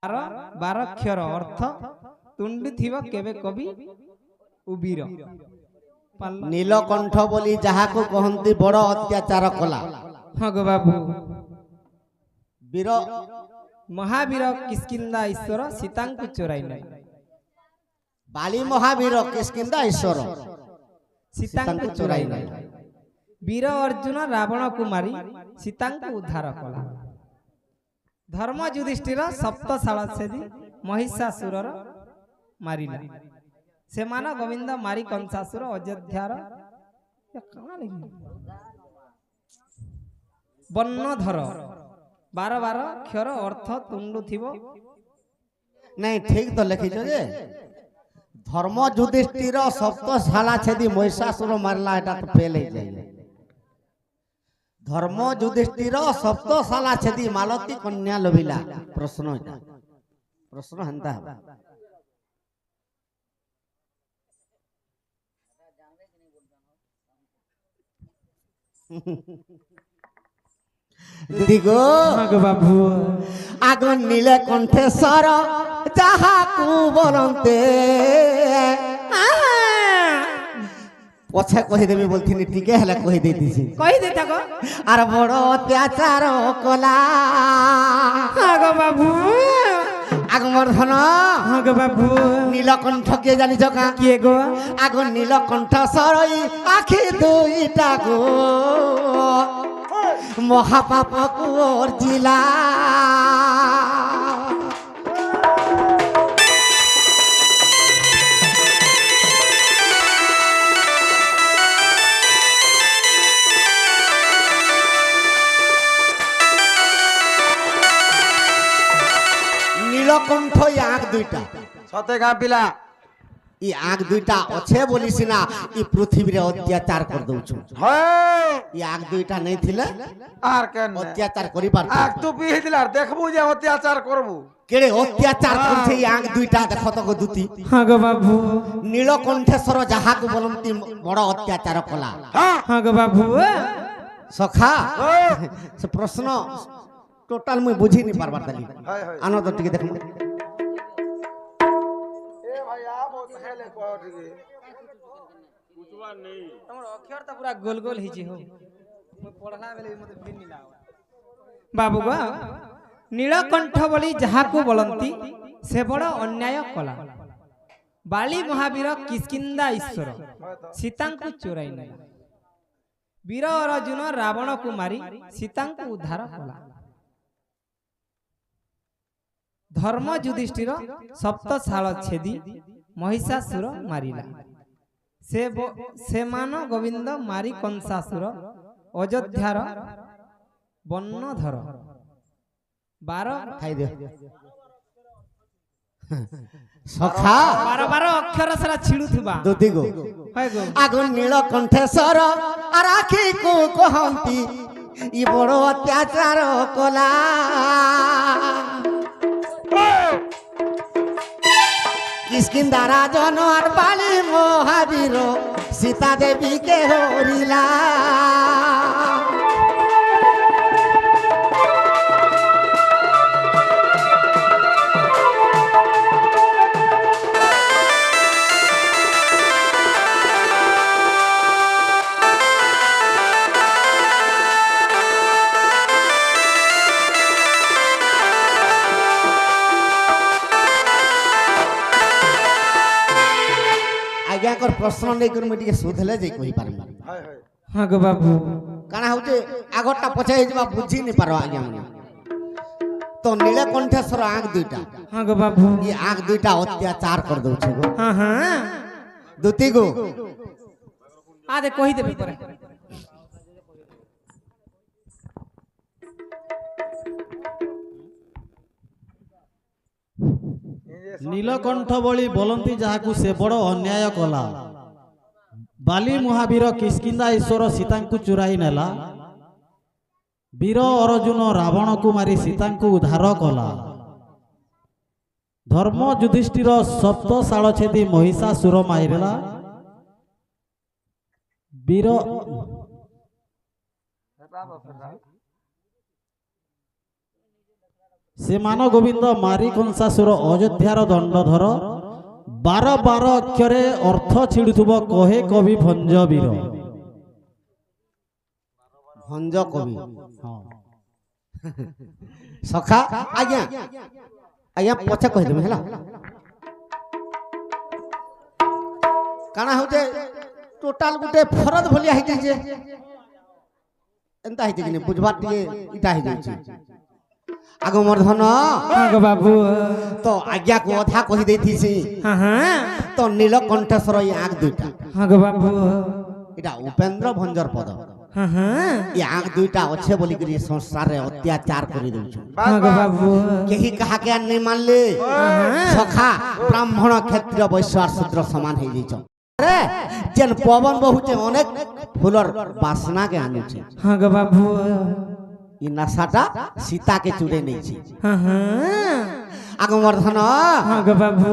ବାର ବାରକ୍ଷର ଅର୍ଥ ତୁଣ୍ଡି ଥିବ କେବେ କବି ଉବିର। নীলকণ্ঠ বলি যাহাকু কহନ୍ତି বড় অত্যাচার কলা। ହଁ ଗୋ ବାବୁ। বীর ମହାବୀର କିସ୍କିନ୍ଦା ଈଶ୍ୱର ସୀତାଙ୍କୁ ଚୋରାଇ ନେଲେ। বালি মহাবীর কিষ্কিন্দা ঈশ্বর ସୀତାଙ୍କୁ ଚୋରାଇ ନେଲେ। ବୀର ଅର୍ଜୁନ ରାବଣକୁ ମାରି ସୀତାଙ୍କୁ ଉଦ୍ଧାର କଲା। ଧର୍ମ ଯୁଧିଷ୍ଠିର ସପ୍ତଶାଳ ଛେଦି ମହିଷାସୁରର ମାରିଲା। ସେମାନେ ଗୋବିନ୍ଦ ମାରି କଂସାସୁର ଅଯୋଧ୍ୟାର ବର୍ଣ୍ଣଧର ବାର ବାର କ୍ଷର ଅର୍ଥ ତୁଣ୍ଡୁ ଥିବ। নাই ঠিক তো লিখিছ যে ধর্ম যুধিষ্ঠির সপ্তশালা ছেদি মহিষাসুর মারলা, এটা তো ফেল হয়ে যায়। ধর্ম যুধিষ্ঠির সপ্তশালা ছেদি মালতী কন্যা লভিলা। প্রশ্ন এটা প্রশ্ন হেন্তা হবে। দিগো বাবু আগুন নীলে কণ্ঠেশ্বর যাহাকু বলন্তে পছে কহিদেবি বলছিনি, টিকে হেলে কহি দিয়েছি। কই দে থাকো। আর বড় অত্যাচার কলা গো বাবু। আগমর্ধন গো বাবু। নীলকণ্ঠ কে জানিছ কা? কিয়ে গো? আগুন নীলকণ্ঠ সরই আখি দুইটা গো মহাপাপ করছিলা। নীলকণ্ঠ আখ দুইটা সতে গা পিলা ই আখ দুইটা অছে বলিস না ই পৃথিবীরে অত্যাচার করে দউছু। ই আখ দুইটা নেই থিলে আর কেন অত্যাচার করিবার। আগ তো বিহে দিলার দেখবো যে অত্যাচার করবো। কেড়ে অত্যাচার করছে এই আখ দুইটা, দেখো তো গো দুতি। গো বাবু। নীলকণ্ঠেশ্বর যাহাকু বলন্তি বড় অত্যাচার কলা। গো বাবু। সখা সে প্রশ্ন টোটাল মুই বুঝিনি পারবার তালি। আনন্দ টিকে দেখো। এ ভাই আ বহুত হেলে কও ঠিকে বুঝবার নেই। তোমার অক্ষর তো পুরা গোল গোল হিজি হো। মই পড়লা বেলে মতে ফির নি লাগ। বাবু গো নীলকণ্ঠ বলি যাহাকু বলন্তি সে বড় অন্যায় কলা। বালি মহাবীর কিষ্কিন্দা ঈশ্বর সীতাଙ୍କୁ চোরাই নেলা। বীর অর্জুন রাবণକୁ মারি সীতাଙ୍କୁ উদ্ধার কলা। ধর্ম যুধিষ্ঠির সপ্তশাল ছেদি মহিষাসুর মারিলা। সেমান গোবিন্দ মারি কংসাসুর অযোধ্যার বর্ণধর বার খাই দে সখা বার বার অক্ষর সারা ছিড়ুথিবা। দুতি গো হয় গো। আগুন নীলকণ্ঠেশ্বর আর আখি কু কহন্তি ই বড় অত্যাচার কলা। কিষ্কিন্দা রাজন আর বালি মহাবীর সীতা দেবীকে হরিলা। আজ্ঞাকর প্রশ্ন নেই করে মুই টিকে সুধলে যাই কই পারম। হ্যাঁ গো বাবু। কানা হচ্ছে আগরটা পছাই যাবা বুঝি নি পারো আজ্ঞা মানে। তো নীলকণ্ঠেশ্বর আখ দুইটা। হ্যাঁ গো বাবু। ই আখ দুইটা অত্যাচার করে দউছে গো। হ্যাঁ হ্যাঁ দুতি গো আদে কই দেবে পরে। নীলকণ্ঠ বলি বলন্তি যাহাকু সে বড় অন্যায় কলা। বালি মহাবীর কিষ্কিন্দা ঈশ্বর সীতাଙ୍କୁ চুরাই নেলা। বীর অর্জুন রাবণକୁ মারি সীতাଙ୍କୁ উদ্ধার কলা। ধর্ম যুধিষ্ঠির সপ্তশাল ছেদি মহিষাসুর মারিলা। বীর ସେମାନ ଗୋବିନ୍ଦ ମାରି କଂସାସୁର ଅଯୋଧ୍ୟାର ଦଣ୍ଡଧର 12 ଅକ୍ଷରେ ଅର୍ଥ ଛିଡୁଥିବ କହେ କବି ଭଞ୍ଜ ବୀର। ଭଞ୍ଜ କବି ହଁ ସଖା ଆଜ୍ଞା ଆଜ୍ଞା ପଛେ କହିଦେବି ହେଲା। କାଣା ହଉଛେ ଟୋଟାଲ ଗୋଟେ ଫରଦ ଭଳିଆ ହେଇଯାଇଛି ଏନ୍ତା ହେଇଛି କି ନାହିଁ ବୁଝବାର ଟିକେ ଇଟା ହେଇଯାଇଛି। ଆଗ ମୋର ଧନ ଆଗ ବାବୁ ତ ଆଜ୍ଞାକୁ ଅଧା କହି ଦେଇଥିସି ହଁ ହଁ ତ ନୀଳକଣ୍ଠେଶ୍ୱର ଏ ଆଗ ଦୁଇଟା ଆଗ ବାବୁ ଏଟା ଉପେନ୍ଦ୍ର ଭଞ୍ଜର ପଦ ହଁ ହଁ ଏ ଆଗ ଦୁଇଟା ଅଛେ ବୋଲିକିରି ସଂସାରରେ ଅତ୍ୟାଚାର କରି ଦଉଛୁ। ଆଗ ବାବୁ କେହି କାହାକେ ନେଇ ମାନିଲେ ସଖା ବ୍ରାହ୍ମଣ କ୍ଷତ୍ରିୟ ବୈଶ୍ୟ আর ଶୂଦ୍ର ସମାନ ହେଇଯାଇଛ। रे जेन पवन बहुचे अनेक फूलर बासना के आनुचे आग बाबू इ नशाटा सीता के चूड़े नहीं छी हाँ हाँ आगो वर्धन आग बाबू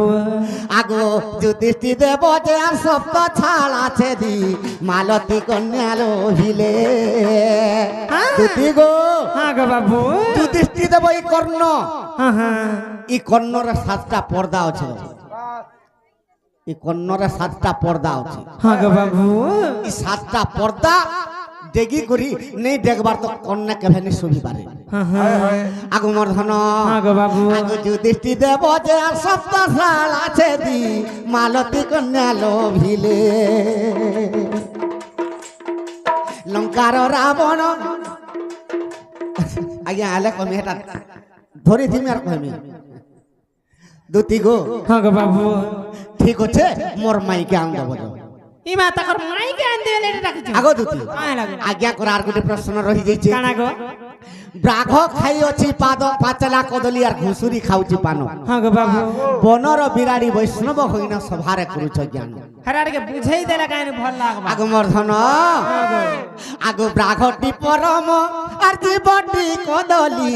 आगो जुधिष्ठिर देव जे आर सप्त छाड़ा छे दी मालती कन्या लोहिले दुति गो आग बाबू जुधिष्ठिर देव ई कर्ण हाँ हाँ ई कर्ण रे सातटा पर्दा আছে ई कर्ण रे सातटा पर्दा আছে आग बाबू ई सातटा पर्दा डेगी करी नहीं देखबार तो कन्या केभे नहीं सुभी पारे हाँ हाँ आगो वर्धन आग बाबू आगो जुधिष्ठिर देव जे आर सप्त छाड़ा छे दी मालती कन्या लोभिले लंकार रावण आज्ञा आले कमी हेटा धरी थिमी आर कहमी दुती गो आग बाबू ठीक अच्छे मोर माई के आंग दबो ई माता कर माई के आंदे ले राखछु आगो दुती आय लागो आज्ञा कर आर गुटे प्रश्न रही जाइछे काना गो ब्राघ खाई अछि पाद पाचला कदली आर घुसुरी खाउछि पानो आग बाबू बनर बिराड़ी वैष्णव होइना सभारे करूछ ज्ञान हराड़ के बुझाई देला काने भल लागबा आगो मर्धन आगो ब्राघटी परम आर जीवटी कदली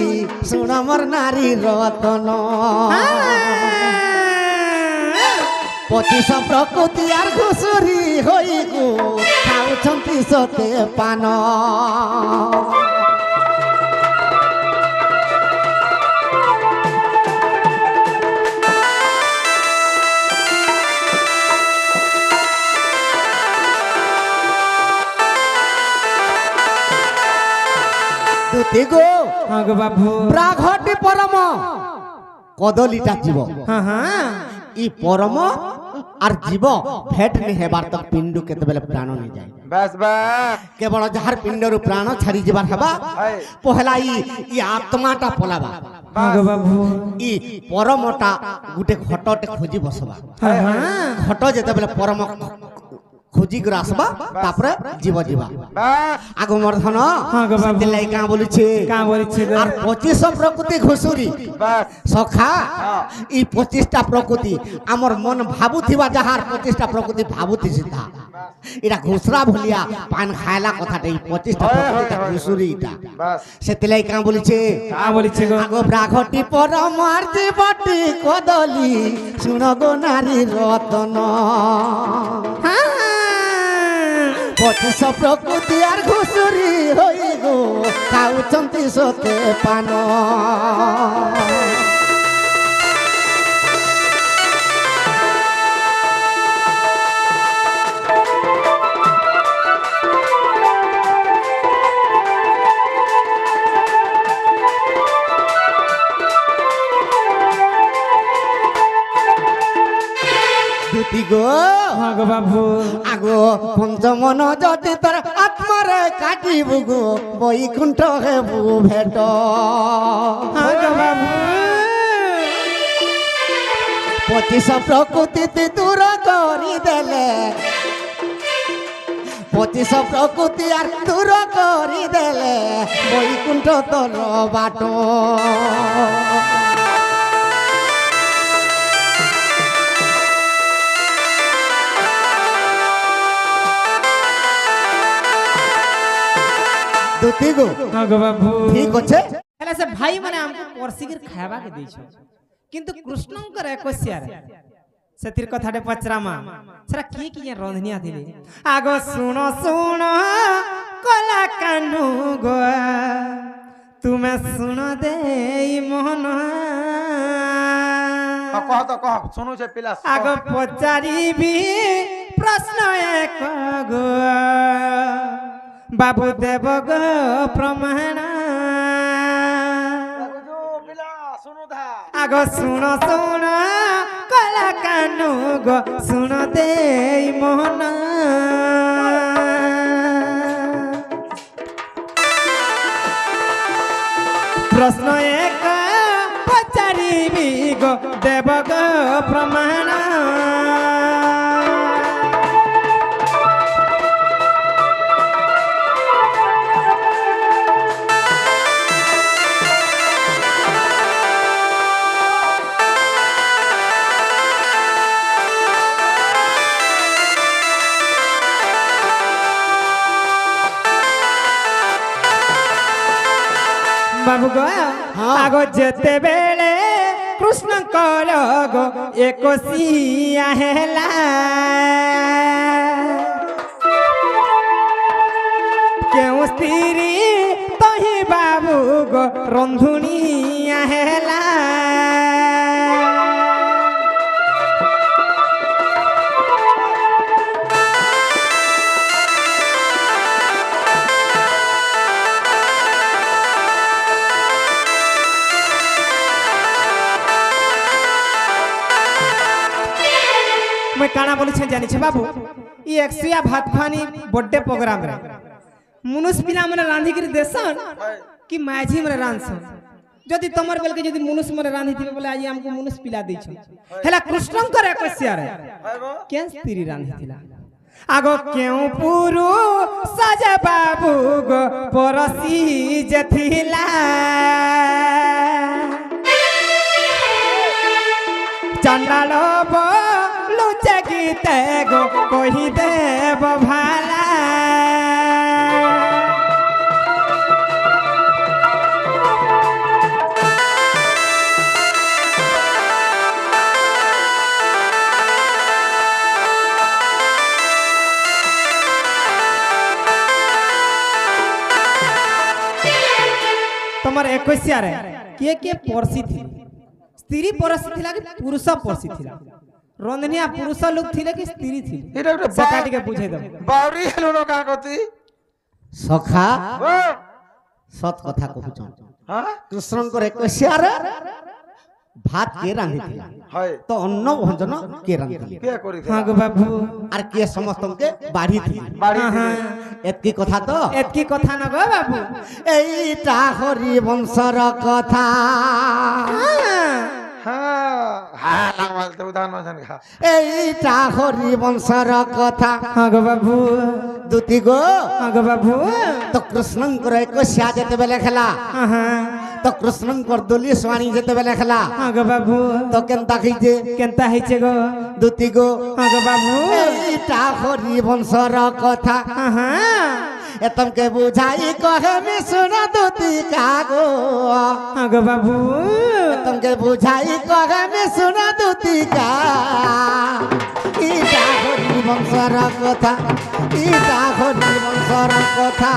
सुन मोर नारी रतन पचिश प्रकृति आर घुसुरी होई गो खाउछंती सते पान दुती गो आग बाबू ब्राघटी परम कदलीटा जीव हाँ हाँ ई परम आर जीव भेट नहीं हेबार तक पिंडु केतेबेले प्राण नहीं जाए बस बस केवल जहार पिंडरु प्राण छाड़ी जीवार हेबा पहला ई आत्माटा पलाबा आग बाबू ई परमटा गुटे घटटे खोजी बसबा हाँ हाँ घट जेतेबेले परम खोजी कर आसबा तापरे जीव जीवा बस आगो मर्धन हाँ गो बाबू। सेलाई का बोलुछे का बोलछे गो आर 25 प्रकृति घुसुरी बस सखा ई 25टा प्रकृति आमर मन भाबुथिबा जहार 25टा प्रकृति भाबुथि सीधा इरा घुसरा भलिया पान खायला कथाटे ई 25टा प्रकृति घुसुरी इटा बस सेतलाई का बोलुछे का बोलछे गो आगो ब्राघटी परम आर जीवटी कदली सुन गो नारी रतन हाँ 25 प्रकृति आर घुसुरी होई गो खाउछंती सते पान दुती गो आग बाबू आगो पंचमन जति तर आत्मारे काटिबु गो बैकुंठ हेबु भेट आग बाबू 25 प्रकृति दूर करी देले 25 प्रकृति आर दूर करी देले बैकुंठ तोर बाट दुती गो आग बाबू ठीक अच्छे हेले से भाई माने हमको परसिगिर खायबा के दैछो किंतु कृष्णंकर एकस्या रे सेतिर कथाटे पचरामा सेरा की रंधनिया दिले आगो सुनो सुनो कला कानु गो ତୁମେ ଶୁଣ ଦେଇ ମୋହନ କହ ତ କହ ଶୁଣୁଛେ ପିଲା ଆଗ ପଚାରିବି ପ୍ରଶ୍ନ ଏକ ଗো ବାବୁ ଦେବ ଗো ପ୍ରମାଣ ପିଲା ଶୁଣୁଥା ଆଗ ଶୁଣ ଶୁଣ କଲା କାନୁ ଗো ଶୁଣ ଦେଇ ମୋହନ ପ୍ରଶ୍ନ ଏକ ପଚାରିବି ଗো ଦେବ ଗো ପ୍ରମାଣ ବାବୁ ଗো ଆଗ ଯେତେବେଳେ କୃଷ୍ଣଙ୍କର ଗো ଏକୋଇଶିଆ ହେଲା କେଉଁ ସ୍ତ୍ରୀ ତହିଁ ବାବୁ ଗো ରନ୍ଧୁଣିଆ ହେଲା मैं काना बोली छे जानी छे बाबू ई एक्सिया भात खानी बर्थडे प्रोग्राम रे मुनुस पिला मने रांधी कर देसन कि माझी मने रांधसन जदि तमर बेल के जदि मुनुस मने रांधी थिबे बोले आज हमको मुनुस पिला दै छ हेला कृष्ण करे एक्सिया रे के स्त्री रांधी थिला आगो केउ पुरु सजा बाबू गो परसी जथिला चंडाल लुचे गीते गो कही देव भाला तमर 21 रे के परसी थी स्त्री परसी थिला कि पुरुष परसी थिला रंधनिया पुरुष लोग थिले कि स्त्री थी से काटी के पूछे दो बावरी हेलो का कथि सखा सत कथा कहूछ हां कृष्णଙ୍କର 21 रे भात के रांधी थिला हाय तो अन्न भोजन के रांधी के करि हां गो बाबू आर के समस्त के बाढ़ी थी बाड़ी एतकी कथा तो एतकी कथा न गो बाबू एटा हरि वंशर कथा हां लागल तो उदान मजन खा एटा हरि वंशर कथा हां गो बाबू दुती गो हां गो बाबू तो कृष्णଙ୍କର 21 जेते बेले खेला हां तो कृष्णଙ୍କର दुली स्वाणी जेते बेले खेला हां गो बाबू तो केनता खिजे केनता हिचे गो दुती गो हां गो बाबू एटा हरि वंशर कथा हां एतम के बुझाई कहे में सुन दुती का गो हां गो बाबू एतम के बुझाई कहे में सुन दुती का इटा हरि वंशर कथा इटा हरि वंशर कथा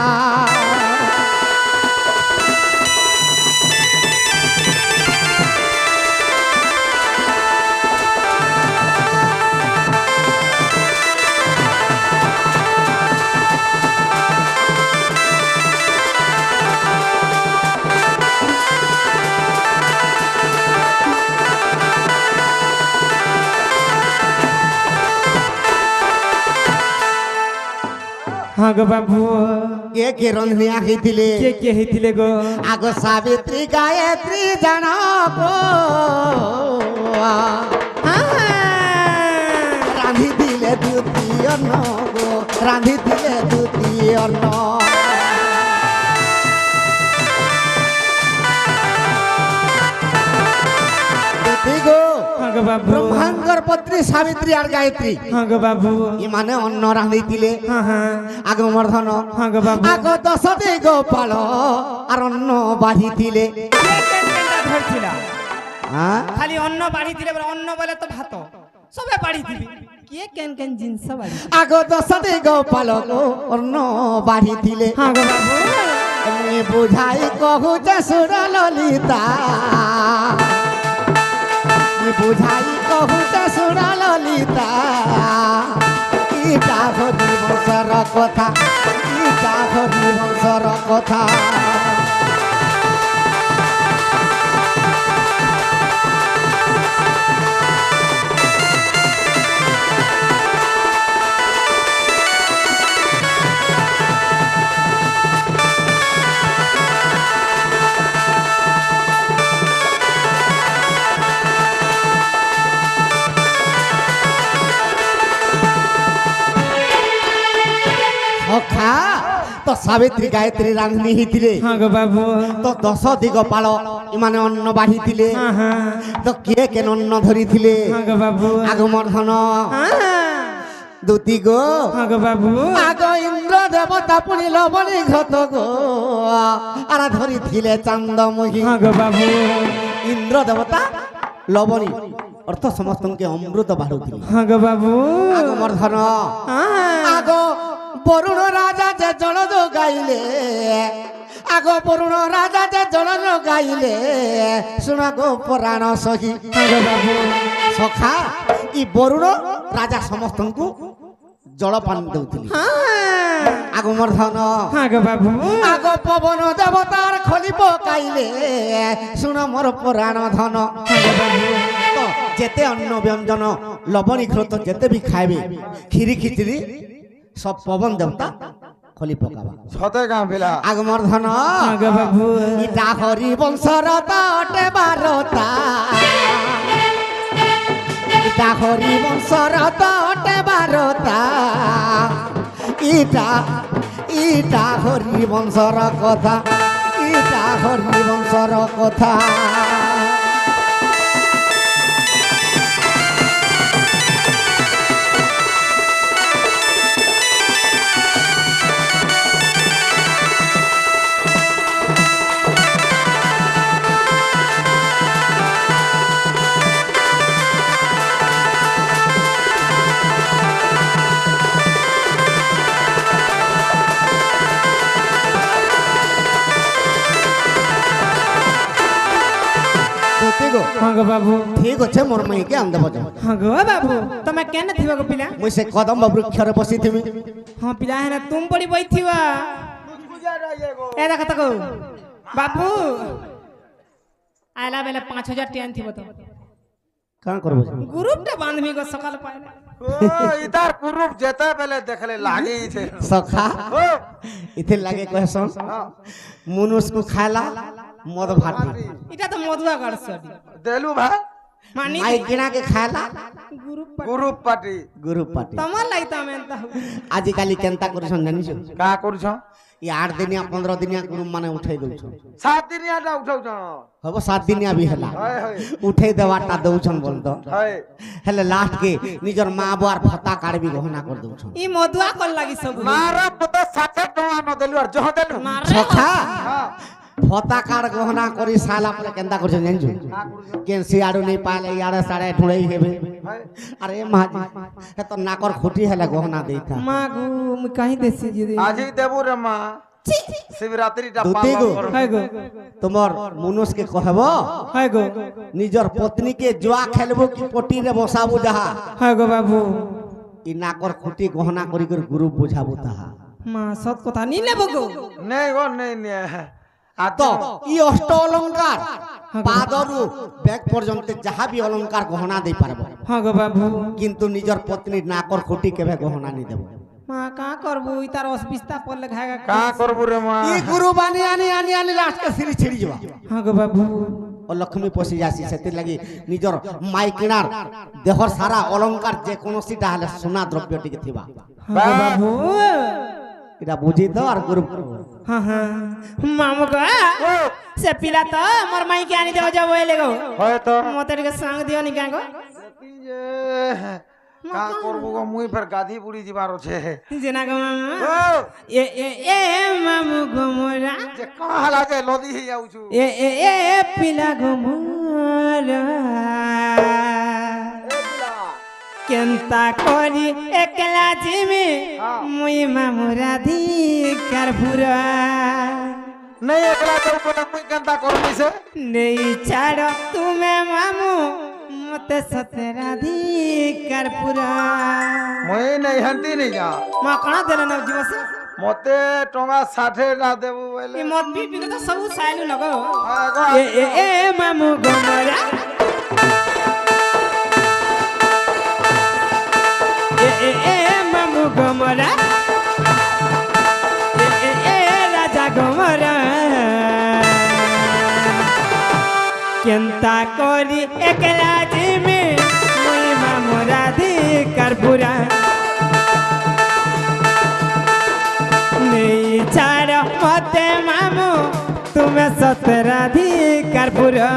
हाँ गो बाबू के रंधनिया हिथिले के हिथिले गो आगो सावित्री गायत्री जाना गो रांधी दिले द्वितीय अन्न गो रांधी दिले द्वितीय अन्न गो हाँ गो बाबू ब्रह्मांगर पत्री सावित्री और गायत्री हाँ गो बाबू ये माने अन्न रांधी दिले हाँ हाँ आगो मर्धन हाँ गो बाबू आगो दशदे गोपाल और अन्न बाढ़ी दिले खाली अन्न बाढ़ी दिले अन्न बोले तो भात सबे बाढ़ी दिबी के केन जिंस बाढ़ी आगो दशदे गोपाल को अन्न बाढ़ी दिले हाँ गो बाबू মুই বুঝাই কহুছে সুর ললিতা মুই বুঝাই কহুছে সুর ললিতা ইটা হরি বংশর কথা ইটা হরি বংশর কথা সখা তো সাবিত্রী গায়ত্রী রান্ধনী হইতিলে হ্যাঁ গো বাবু তো 10 দিগপাল ইমানে অন্ন বাঢ়িଥିଲେ হ্যাঁ হ্যাঁ তো কিয়ে কেন অন্ন ধরিଥିଲେ হ্যাঁ গো বাবু আগমর্ধন হ্যাঁ দুতি গো হ্যাঁ গো বাবু আগ ইন্দ্র দেবতা পুনি লবণী ঘত গো আর ধরিଥିଲେ চান্দমুখী হ্যাঁ গো বাবু ইন্দ্র দেবতা লবণী অর্থ সমস্তকে অমৃত বাড়ুଥିଲେ হ্যাঁ গো বাবু আগমর্ধন হ্যাঁ আগ বরুণ রাজা যে জল গাইলে আগ বরুণ রাজা যে জল গাইলে শুণ গো পুরাণ সখী হ্যাঁ গো বাবু সখা ই বরুণ রাজা সমস্তଙ୍କୁ জলপান দেউଥିଲେ হ্যাঁ আগমর্ধন হ্যাঁ গো বাবু আগ পবন দেবতার খলি পকাইলে শুণ মোর পুরাণ ধন হ্যাঁ গো বাবু তো যেতে অন্ন ব্যঞ্জন লবণী ঘৃত যেতে বি খাইবে খিরি খিচড়ি সব পবন দেবতা খলি পকাবা সতে গাঁ পিলা আগমর্ধন হ্যাঁ গো বাবু ইটা হরি বংশর তটে বারতা ইটা হরি বংশর তটে বারতা ইটা ইটা হরি বংশর কথা ইটা হরি বংশর কথা হ্যাঁ গো বাবু ঠিক আছে মোর মাইকে আনতে বজ হ্যাঁ গো বাবু তুমি কেন থিবা গো পিলা মুই সে কদম্ব বৃক্ষরে বসিথিমি হ্যাঁ পিলা হেনা তুম পড়ি বইথিবা এ দেখা তাকো বাবু আইলা বেলে 5000 টিয়ান থিব তো কাঁ করব গ্রুপটা বান্ধবী গো সকাল পাইলে ও ইতার কুরুপ যেতে বেলে দেখলে লাগেই ছে সখা ও ইতে লাগে কহসন মনুষ্য খাইলা মদ ভাটি এটা তো মধুয়া গাড়ছডি দেলু ভাই মানি মাই কিনা के খাইলা group group party group party তোমার লাইতা মেনতা আজি কালি কেনতা করছন জানিছ কা করছ ই 8 দিনিয়া 15 দিনিয়া গ্রুপ মানে উঠাই দউছ 7 দিনিয়াটা উঠাউছ হবো 7 দিনিয়া বি হেলা হয় হয় উঠাই দেওয়াটা দউছন বলতো হয় হেলে লাস্ট के নিজর মা বুয়ার ফতা কাড়বি গহনা कर দউছ ই মধুয়া কল লাগি সব মারা পতা 60 টাকা ন দেলু আর জহ দেলু সখা হ্যাঁ ফতা কাড় গহনা করি সালা পরে কেনতা করছন জানিছ কেন সিয়াড়ু নেই পালে ইয়াড়ে সাড়ে ঠুড়াই হেবে হয় আরে মাজি হে তো নাকর খুঁটি হেলে গহনা দেইতা মা গো মু কাহি দেছি যদি আজি দেবু রে মা শিবরাত্রিটা দুতি গো। পালন হয় গো তোমার মনুষ্যকে কহব হয় গো নিজর পত্নীকে জুয়া খেলবো কি পটিরে বসাবো যাহা হয় গো বাবু ই নাকর খুঁটি গহনা করি করে গুরু বুঝাবো তাহা মা সত কথা নি নেব গো নেই গো নেই নে আর তো তো ই অষ্ট অলঙ্কার পাদরু ব্যাগ পর্যন্ত যাহা বি অলঙ্কার গহনা দেই পারবো হ্যাঁ গো বাবু কিন্তু নিজর পত্নী নাকর খুঁটি কেবে গহনা নি দেব মা কা করবো ই তার অসবিস্তা পড়লে খায়গা কা করবু রে মা ই গুরু বানি আনি আনি আনি লাস্ট কে সিঁড়ি ছিড়ি যাবা হ্যাঁ গো বাবু ও লক্ষ্মী পশি যাসি সেতির লাগি নিজর মাই কিনার দেহর সারা অলঙ্কার যে কোনসিটা হলে সোনা দ্রব্য টিকে থিবা হ্যাঁ গো বাবু এটা বুঝি তো আর গুরু হ্যাঁ হ্যাঁ মামু গো সে পিলা তো মোর মাইকে আনি দেও যাবো এলে গো হয় তো মতে টিকে সঙ্গ দিও নি গো কা করবু গো মুই ফের গাধি বুড়ি যাবার আছে জেনা গো মামু ও এ এ এ মামু গো মোরা যে কাহলা যে লদি হি যাউছু এ এ এ পিলা গো মোরা কেনতা করি একলা জিমে মুই মামু রাধিকার পুরা नहीं एकला तो बोले मुई केनता करमी से नहीं छाड़ तुमे मामू मते सतराधिकार पूरा मुई नहीं हंती नहीं जा मां कणा देले न जीव से मते टंगा 60 ना देबू ई बोले मत भी पीले तो सब साइल लगो हां गो ए मामू गमरा ए मामू गमरा ए राजा गमरा केंता करी एकला जिमे मुई मामू राधिकार पूरा नहीं छाड़ मते मामू तुम्हें सतराधिकार पूरा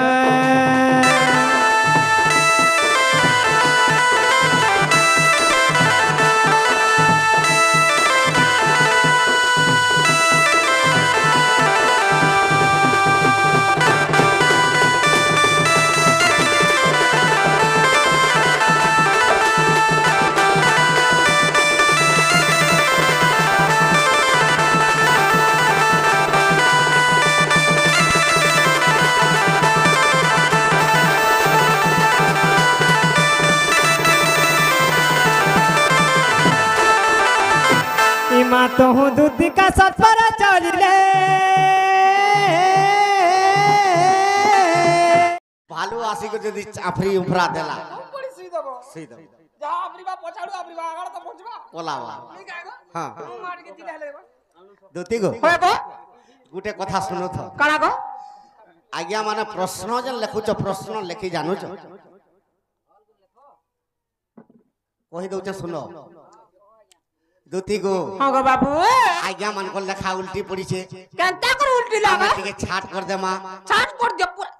इमा तो हूँ दूध का सतपर चलिले ভালো আসি को যদি চাফরি উপরা দেলা बड़ी सी देबो সেই দাও जा अपनी बा पछाड़ू अपनी बा आगड़ तो पहुंचबा ওলাবা नहीं कागो হ্যাঁ तू मार के दिला लेबा দুতি গো होय गो গুটে কথা শুনো তো काला गो আজ্ঞা মানে প্রশ্ন যে লেখুছ প্রশ্ন লেখি জানুছ কহি দউছ শুনো দুতি গো हां गो बाबू আজ্ঞা মান কো লেখা উল্টি পড়িছে केनता कर उल्टी আমি लागा টিকে ছাট কর দে মা छाट कर दे पूरा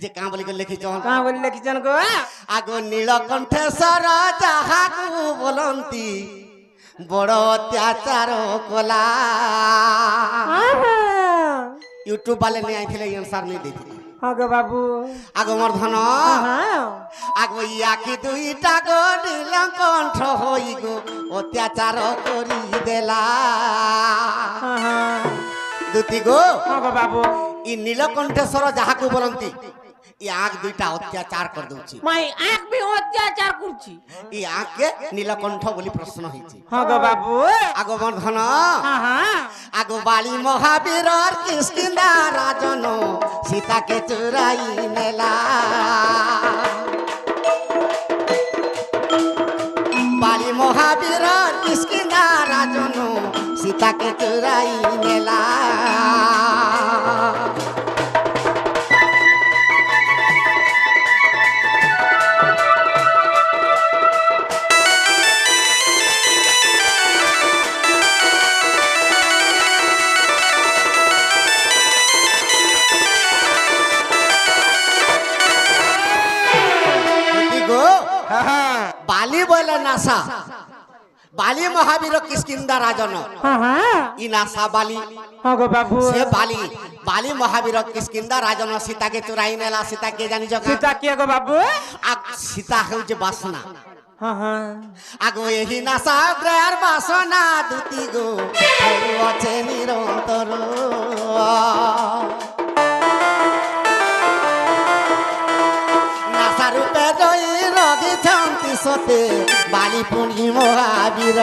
যে কাঁ বলি কো লেখিছ कहां बोल ले किचन गो আগো নীলকণ্ঠেশ্বর যাহাকু বলন্তি বড় অত্যাচার কলা ইউটিউব বালে নিয়ে আইছিলে আনসার নেই দিতি हां गो बाबू আগো মোর ধন हां আগো ইয়াকি দুইটা গো নীলকণ্ঠ হই গো অত্যাচার করি দেলা हां দুতি গো हां गो बाबू ই নীলকণ্ঠেশ্বর যাহাকু বলন্তি ই আগ দুইটা অত্যাচার কর দউছি मैं आंख भी अत्याचार करছি ই আগে নীলকণ্ঠ বলি প্রশ্ন হইছে हां गो बाबू আগো মোর ধন हां हां আগো বালি মহাবীরর কিষ্কিন্দা রাজন সীতাকে চুরাই নেলা বালি মহাবীরর কিষ্কিন্দা রাজন সীতাকে চুরাই নেলা দুতি গো বালি বলে নাসা বালি মহাবীর কিষ্কিন্দা রাজন हां हां ই নাসা বালি हां गो बाबू সে বালি বালি মহাবীর কিষ্কিন্দা রাজন সীতাকে চুরাই নেলা সীতা কে জানিছ কা? सीता के गो बाबू আগ সীতা হচ্ছে বাসনা हां हां আগো এহি নাসা প্রেয়ার বাসনা দুতি গো আছে নিরন্তর নাসা রূপে জয়ী রগিছন্তি সতে বালি পুনি মহাবীর